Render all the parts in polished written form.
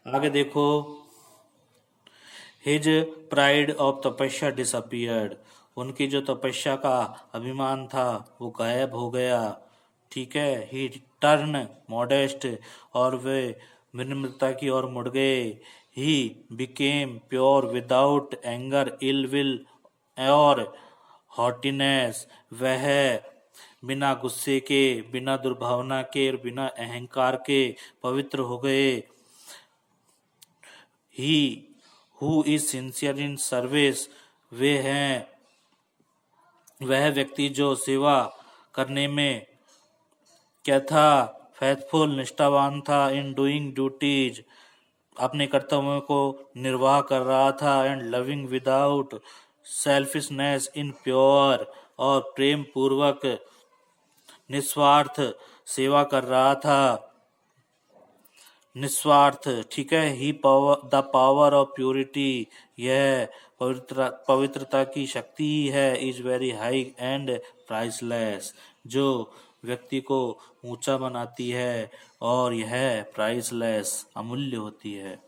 आगे देखो। His pride of तपस्या डिसअपियर्ड। उनकी जो तपस्या का अभिमान था वो गायब हो गया। ठीक है। He turn modest. और वे विनम्रता की ओर मुड़ गए। He became pure without anger ill will और हॉटीनेस। वह बिना गुस्से के, बिना दुर्भावना के और बिना अहंकार के पवित्र हो गए। He who is sincere in service. वे हैं वह व्यक्ति जो सेवा करने में क्या था, फेथफुल, निष्ठावान था। इन डूइंग ड्यूटीज, अपने कर्तव्यों को निर्वाह कर रहा था। And loving without selfishness, in pure, और प्रेम पूर्वक निस्वार्थ सेवा कर रहा था। निस्वार्थ। ठीक है। He power, the power of purity, यह पवित्रता की शक्ति है। Is very high and priceless, जो व्यक्ति को ऊंचा बनाती है और यह प्राइसलेस, अमूल्य होती है।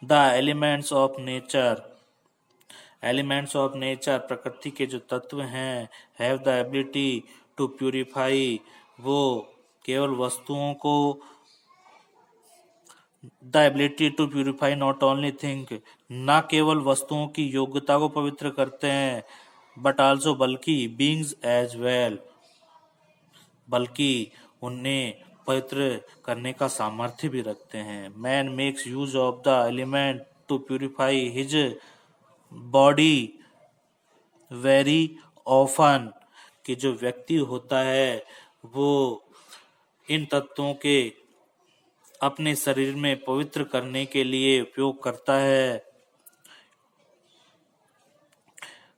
The elements of nature. Elements of nature, प्रकृति के जो तत्व हैं, have the ability to purify, वो केवल वस्तुओं को, the ability to purify not only think, न केवल वस्तुओं की योग्यता को पवित्र करते हैं, बट आल्सो, बल्कि बींग्स एज वेल, बल्कि उन्हें पवित्र करने का सामर्थ्य भी रखते हैं। Man makes use of the element to purify his body very often, कि जो व्यक्ति होता है वो इन तत्वों के अपने शरीर में पवित्र करने के लिए उपयोग करता है।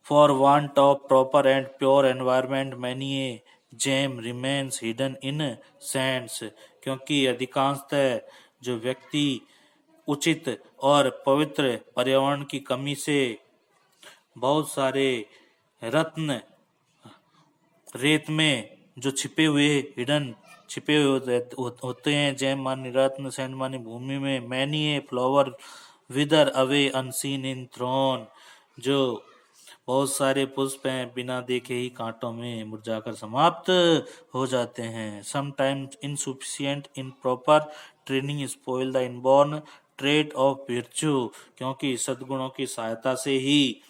For want of proper and pure environment many a gem remains hidden in sands, क्योंकि अधिकांशतः जो व्यक्ति उचित और पवित्र पर्यावरण की कमी से बहुत सारे रत्न रेत में जो छिपे हुए होते हैं। जैम मानी रत्न, सैंड मानी भूमि में। Many a flower wither away unseen in throne, जो बहुत सारे पुष्प हैं बिना देखे ही कांटों में मुरझाकर समाप्त हो जाते हैं। Sometimes insufficient in proper training spoil the inborn trait of virtue, क्योंकि सद्गुणों की सहायता से ही,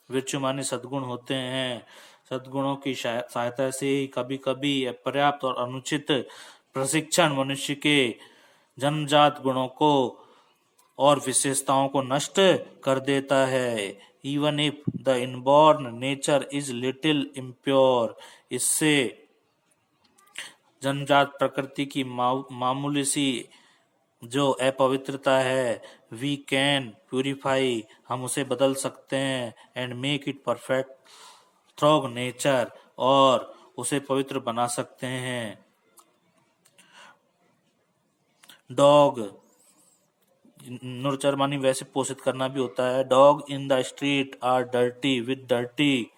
विर्च्यू माने सद्गुण होते हैं, सद्गुणों की सहायता से ही कभी कभी अपर्याप्त और अनुचित प्रशिक्षण मनुष्य के जन्मजात गुणों को और विशेषताओं को नष्ट कर देता है। Even if the inborn nature is little impure, इससे जन्मजात प्रकृति की मामूली सी जो अपवित्रता है, वी कैन प्यूरिफाई, हम उसे बदल सकते हैं। And make it perfect through nature, और उसे पवित्र बना सकते हैं। डॉग, नurture मानी वैसे पोषित करना भी होता है। Dog in the street are dirty with dirty,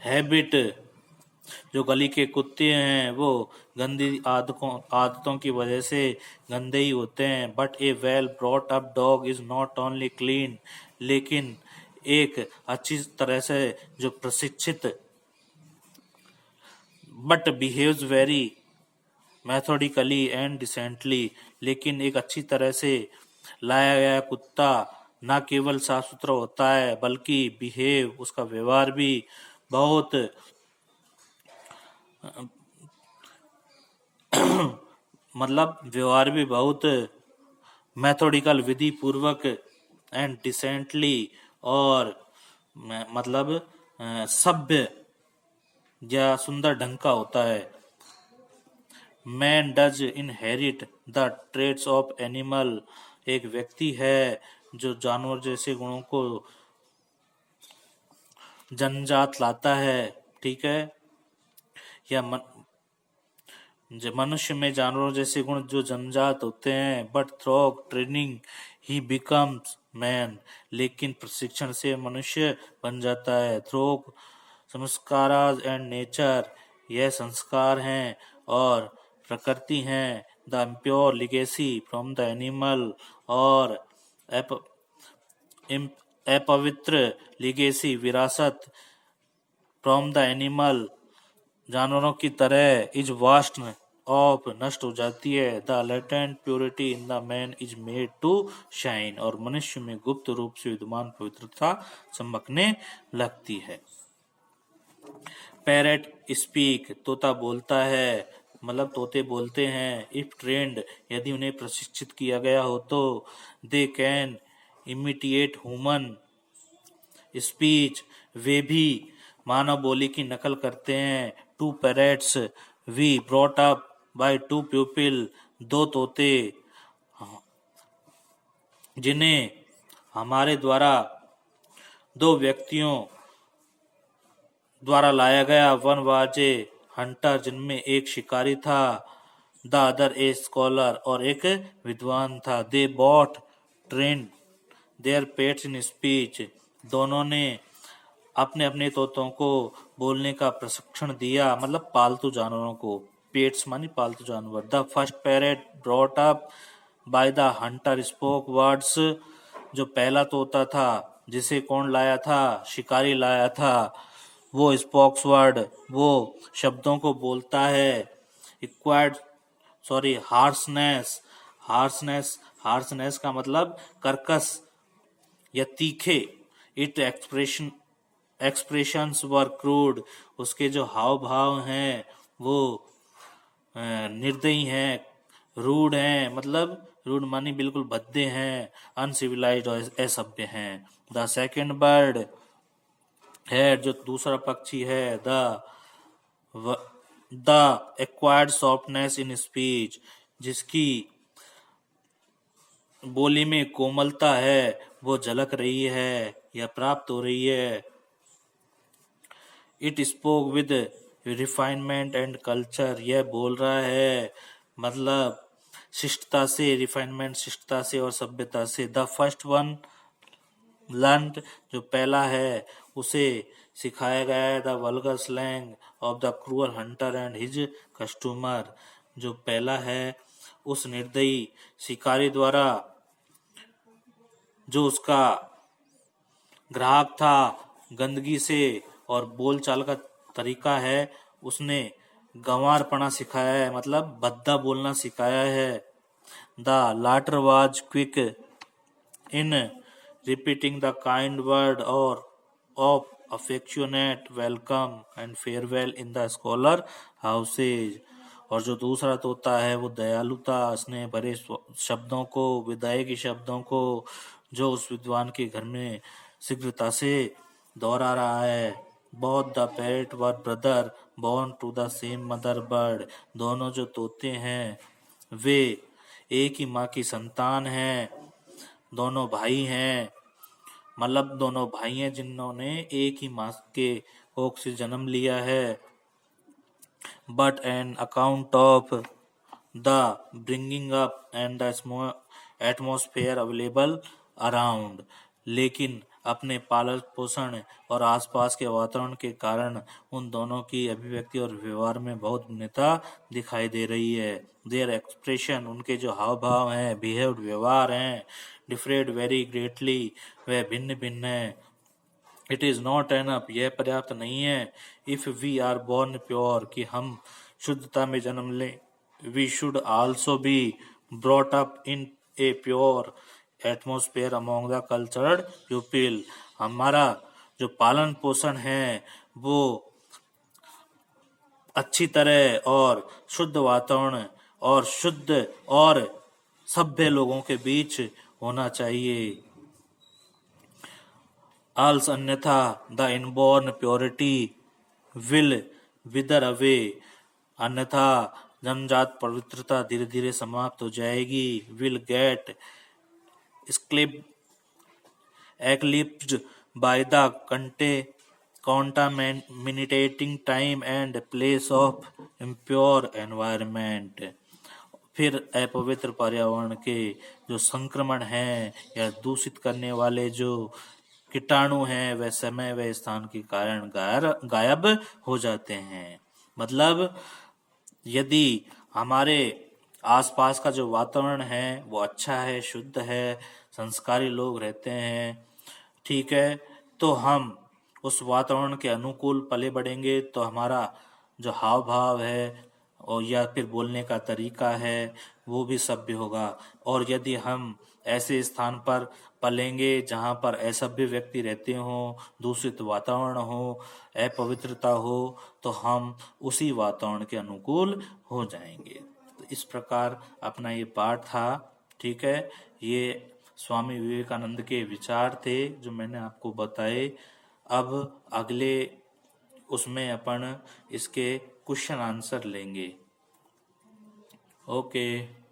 habit, जो गली के कुत्ते हैं वो गंदी आदतों की वजह से गंदे ही होते हैं। But a well brought up dog is not only clean, लेकिन एक अच्छी तरह से जो प्रशिक्षित, but behaves very methodically and decently, लेकिन एक अच्छी तरह से लाया गया कुत्ता न केवल साफ सुथरा होता है, बल्कि बिहेव, उसका व्यवहार भी बहुत मतलब व्यवहार भी बहुत मैथोडिकल, विधि पूर्वक, एंड डिसेंटली, और मतलब सभ्य या सुंदर ढंग का होता है। Man does inherit the traits of animal, एक व्यक्ति है जो जानवर जैसे गुणों को जन्मजात लाता है। ठीक है। या मनुष्य में जानवरों जैसे गुण जो जन्मजात होते हैं। But through training he becomes man, लेकिन प्रशिक्षण से मनुष्य बन जाता है। थ्रू संस्काराज एंड नेचर, यह संस्कार हैं और प्रकृति हैं। The impure legacy from the animal, और अपवित्र लिगेसी विरासत फ्रॉम द एनिमल, जानवरों की तरह, इज वास्ट ऑफ, नष्ट हो जाती है। The latent purity in the man is made to shine, और मनुष्य में गुप्त रूप से विद्यमान पवित्रता चमकने लगती है। पैरेट स्पीक, तोता बोलता है, मतलब तोते बोलते हैं। इफ ट्रेंड, यदि उन्हें प्रशिक्षित किया गया हो तो। They can imitate human speech, वे भी मानव बोली की नकल करते हैं। Two parrots we brought up by two pupil, दो तोते जिन्हें हमारे द्वारा दो व्यक्तियों द्वारा लाया गया। वन वाज ए हंटर, जिनमें एक शिकारी था। द अदर ए स्कॉलर, और एक विद्वान था। They both trained their pets in speech, दोनों ने अपने अपने तोतों को बोलने का प्रशिक्षण दिया, मतलब पालतू जानवरों को। पेट्स मानी पालतू जानवर। The first parrot brought up by the Hunter spoke words, जो पहला तोता था जिसे कौन लाया था, शिकारी लाया था, वो स्पोक्स वर्ड, वो शब्दों को बोलता है। इक्वायर्ड हार्सनेस, हार्सनेस का मतलब कर्कश या तीखे। इट एक्सप्रेशंस वर क्रूड, उसके जो हाव भाव हैं वो निर्दयी हैं। रूड हैं, मतलब रूड मानी बिल्कुल भद्दे हैं। अनसिविलाइज्ड और असभ्य हैं। द सेकेंड बर्ड है, जो दूसरा पक्षी है, the acquired softness in speech, जिसकी बोली में कोमलता है, वो झलक रही है या प्राप्त हो रही है। It spoke with refinement and culture, यह बोल रहा है मतलब शिष्टता से, रिफाइनमेंट शिष्टता से और सभ्यता से। द फर्स्ट वन लर्नड, जो पहला है उसे सिखाया गया है। The vulgar slang of the cruel Hunter and his customer, जो पहला है उस निर्दयी शिकारी द्वारा, जो उसका ग्राहक था, गंदगी से और बोलचाल का तरीका है, उसने गंवारपना सिखाया है, मतलब भद्दा बोलना सिखाया है। The latter was quick in repeating the kind word or of affectionate welcome and farewell in the scholar houses, और जो दूसरा तोता है वो दयालुता, स्नेह भरे शब्दों को, विदाई के शब्दों को, जो उस विद्वान के घर में शीघ्रता से दोहरा रहा है। Both the parrot were brother born to the same mother bird, दोनों जो तोते हैं वे एक ही माँ की संतान हैं, दोनों भाई हैं, मतलब दोनों भाई हैं जिन्होंने एक ही माँ के कोख से जन्म लिया है। But an account of the bringing up and the atmosphere available around, लेकिन अपने पालन पोषण और आसपास के वातावरण के कारण उन दोनों की अभिव्यक्ति और व्यवहार में बहुत भिन्नता दिखाई दे रही है। देयर एक्सप्रेशन, उनके जो हाव भाव हैं, बिहेव्ड व्यवहार हैं, डिफरेड वेरी ग्रेटली, वह भिन्न भिन्न है। इट इज नॉट एनफ, यह पर्याप्त नहीं है। If we are born pure, कि हम शुद्धता में जन्म लें। We should also be brought up in a pure atmosphere among the cultured people, हमारा जो पालन पोषण है वो अच्छी तरह और शुद्ध वातावरण और शुद्ध और सभ्य लोगों के बीच होना चाहिए। आल्स अन्यथा the inborn purity will विदर away, अन्यथा जन्मजात पवित्रता धीरे धीरे समाप्त हो जाएगी। Will get eclipsed by the contaminating time and place of impure environment, फिर अपवित्र पर्यावरण के जो संक्रमण हैं या दूषित करने वाले जो कीटाणु हैं वह समय व स्थान के कारण गायब हो जाते हैं। मतलब यदि हमारे आसपास का जो वातावरण है वो अच्छा है, शुद्ध है, संस्कारी लोग रहते हैं, ठीक है, तो हम उस वातावरण के अनुकूल पले बढ़ेंगे, तो हमारा जो हाव भाव है और या फिर बोलने का तरीका है वो भी सभ्य होगा। और यदि हम ऐसे स्थान पर पलेंगे जहाँ पर असभ्य व्यक्ति रहते हों, दूषित वातावरण हो, अपवित्रता हो, तो हम उसी वातावरण के अनुकूल हो जाएंगे। तो इस प्रकार अपना ये पाठ था, ठीक है। ये स्वामी विवेकानंद के विचार थे जो मैंने आपको बताए। अब अगले उसमें अपन इसके क्वेश्चन आंसर लेंगे। ओके।